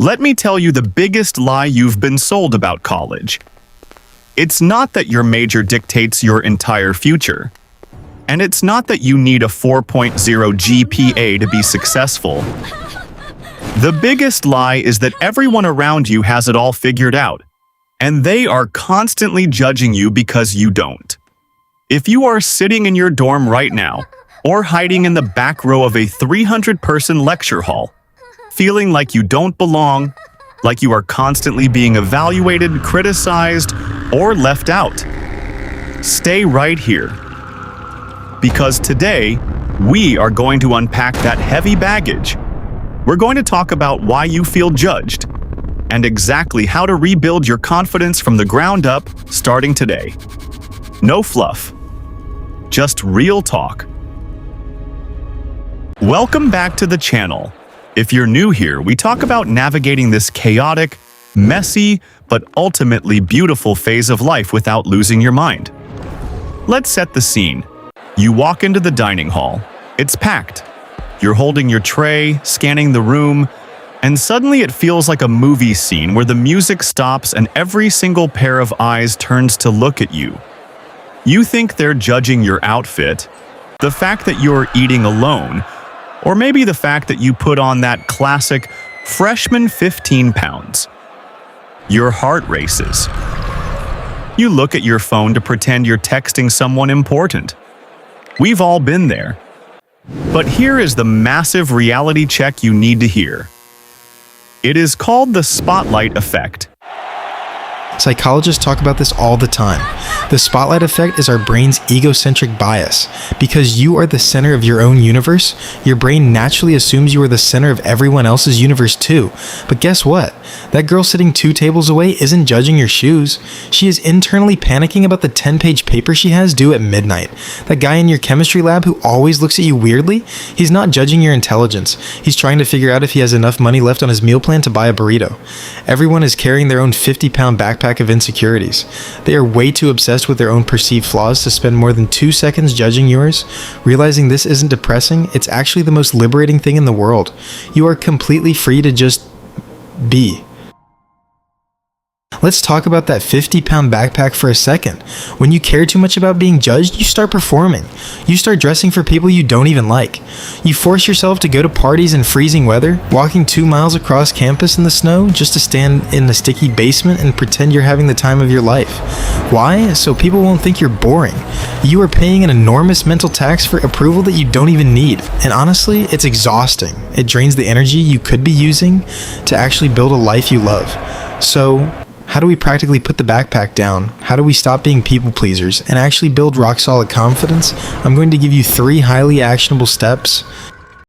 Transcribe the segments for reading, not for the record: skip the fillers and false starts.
Let me tell you the biggest lie you've been sold about college. It's not that your major dictates your entire future. And it's not that you need a 4.0 GPA to be successful. The biggest lie is that everyone around you has it all figured out, and they are constantly judging you because you don't. If you are sitting in your dorm right now, or hiding in the back row of a 300-person lecture hall, feeling like you don't belong, like you are constantly being evaluated, criticized, or left out, stay right here. Because today, we are going to unpack that heavy baggage. We're going to talk about why you feel judged, and exactly how to rebuild your confidence from the ground up starting today. No fluff, just real talk. Welcome back to the channel. If you're new here, we talk about navigating this chaotic, messy, but ultimately beautiful phase of life without losing your mind. Let's set the scene. You walk into the dining hall. It's packed. You're holding your tray, scanning the room, and suddenly it feels like a movie scene where the music stops and every single pair of eyes turns to look at you. You think they're judging your outfit, the fact that you're eating alone, or maybe the fact that you put on that classic freshman 15 pounds. Your heart races. You look at your phone to pretend you're texting someone important. We've all been there. But here is the massive reality check you need to hear. It is called the spotlight effect. Psychologists talk about this all the time. The spotlight effect is our brain's egocentric bias. Because you are the center of your own universe, your brain naturally assumes you are the center of everyone else's universe too. But guess what? That girl sitting 2 tables away isn't judging your shoes. She is internally panicking about the 10-page paper she has due at midnight. That guy in your chemistry lab who always looks at you weirdly, he's not judging your intelligence. He's trying to figure out if he has enough money left on his meal plan to buy a burrito. Everyone is carrying their own 50-pound backpack of insecurities. They are way too obsessed with their own perceived flaws to spend more than 2 seconds judging yours. Realizing this isn't depressing, it's actually the most liberating thing in the world. You are completely free to just be. Let's talk about that 50-pound backpack for a second. When you care too much about being judged, you start performing. You start dressing for people you don't even like. You force yourself to go to parties in freezing weather, walking 2 miles across campus in the snow just to stand in the sticky basement and pretend you're having the time of your life. Why? So people won't think you're boring. You are paying an enormous mental tax for approval that you don't even need. And honestly, it's exhausting. It drains the energy you could be using to actually build a life you love. So, how do we practically put the backpack down? How do we stop being people pleasers and actually build rock solid confidence? I'm going to give you 3 highly actionable steps.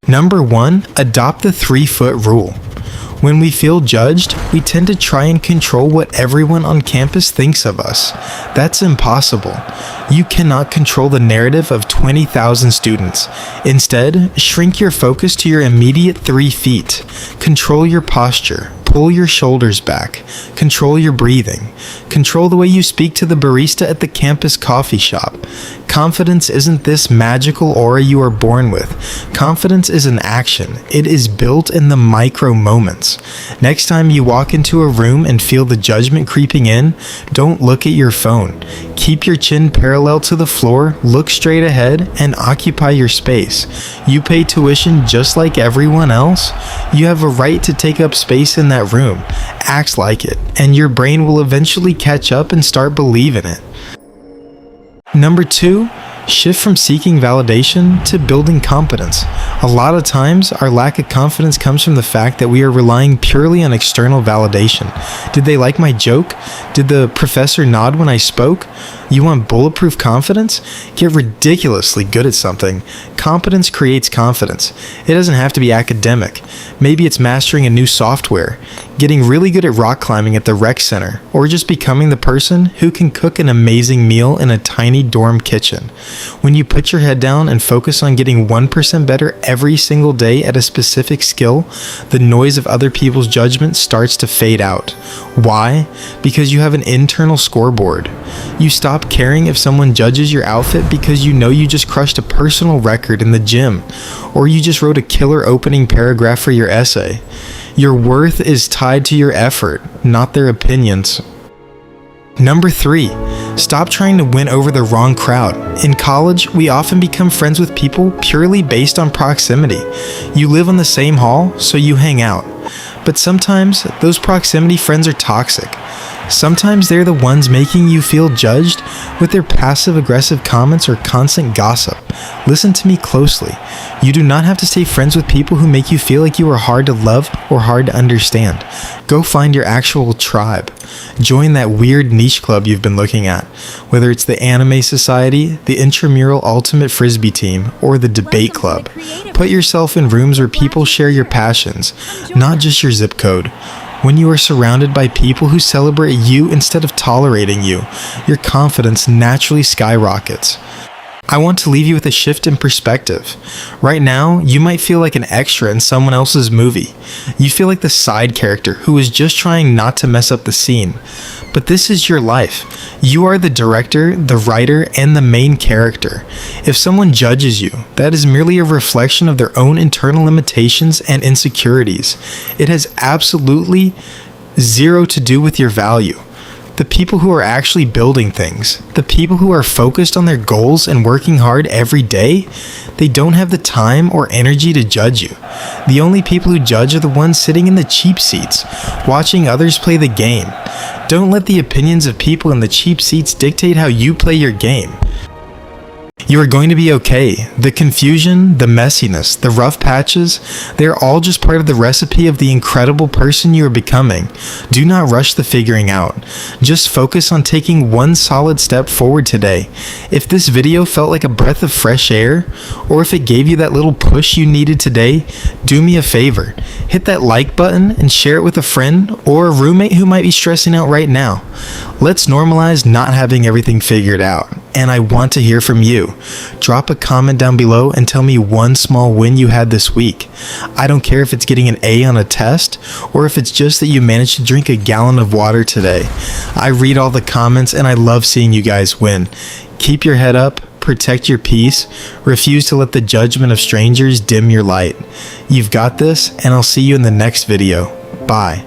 Number 1, adopt the 3-foot rule. When we feel judged, we tend to try and control what everyone on campus thinks of us. That's impossible. You cannot control the narrative of 20,000 students. Instead, shrink your focus to your immediate 3 feet. Control your posture. Pull your shoulders back. Control your breathing. Control the way you speak to the barista at the campus coffee shop. Confidence isn't this magical aura you are born with. Confidence is an action. It is built in the micro moments. Next time you walk into a room and feel the judgment creeping in, don't look at your phone. Keep your chin parallel to the floor, look straight ahead, and occupy your space. You pay tuition just like everyone else. You have a right to take up space in that room. Act like it, and your brain will eventually catch up and start believing it. Number 2, shift from seeking validation to building competence. A lot of times, our lack of confidence comes from the fact that we are relying purely on external validation. Did they like my joke? Did the professor nod when I spoke? You want bulletproof confidence? Get ridiculously good at something. Competence creates confidence. It doesn't have to be academic. Maybe it's mastering a new software, getting really good at rock climbing at the rec center, or just becoming the person who can cook an amazing meal in a tiny dorm kitchen. When you put your head down and focus on getting 1% better every single day at a specific skill, the noise of other people's judgment starts to fade out. Why? Because you have an internal scoreboard. You stop caring if someone judges your outfit because you know you just crushed a personal record in the gym, or you just wrote a killer opening paragraph for your essay. Your worth is tied to your effort, not their opinions. Number 3, stop trying to win over the wrong crowd. In college, we often become friends with people purely based on proximity. You live on the same hall, so you hang out. But sometimes, those proximity friends are toxic. Sometimes they're the ones making you feel judged with their passive-aggressive comments or constant gossip. Listen to me closely. You do not have to stay friends with people who make you feel like you are hard to love or hard to understand. Go find your actual tribe. Join that weird niche club you've been looking at, whether it's the anime society, the intramural ultimate frisbee team, or the debate club. Put yourself in rooms where people share your passions, not just your zip code. When you are surrounded by people who celebrate you instead of tolerating you, your confidence naturally skyrockets. I want to leave you with a shift in perspective. Right now, you might feel like an extra in someone else's movie. You feel like the side character who is just trying not to mess up the scene. But this is your life. You are the director, the writer, and the main character. If someone judges you, that is merely a reflection of their own internal limitations and insecurities. It has absolutely zero to do with your value. The people who are actually building things, the people who are focused on their goals and working hard every day, they don't have the time or energy to judge you. The only people who judge are the ones sitting in the cheap seats, watching others play the game. Don't let the opinions of people in the cheap seats dictate how you play your game. You are going to be okay. The confusion, the messiness, the rough patches, they are all just part of the recipe of the incredible person you are becoming. Do not rush the figuring out. Just focus on taking one solid step forward today. If this video felt like a breath of fresh air, or if it gave you that little push you needed today, do me a favor. Hit that like button and share it with a friend or a roommate who might be stressing out right now. Let's normalize not having everything figured out. And I want to hear from you. Drop a comment down below and tell me one small win you had this week. I don't care if it's getting an A on a test or if it's just that you managed to drink a gallon of water today. I read all the comments and I love seeing you guys win. Keep your head up, protect your peace, refuse to let the judgment of strangers dim your light. You've got this, and I'll see you in the next video. Bye.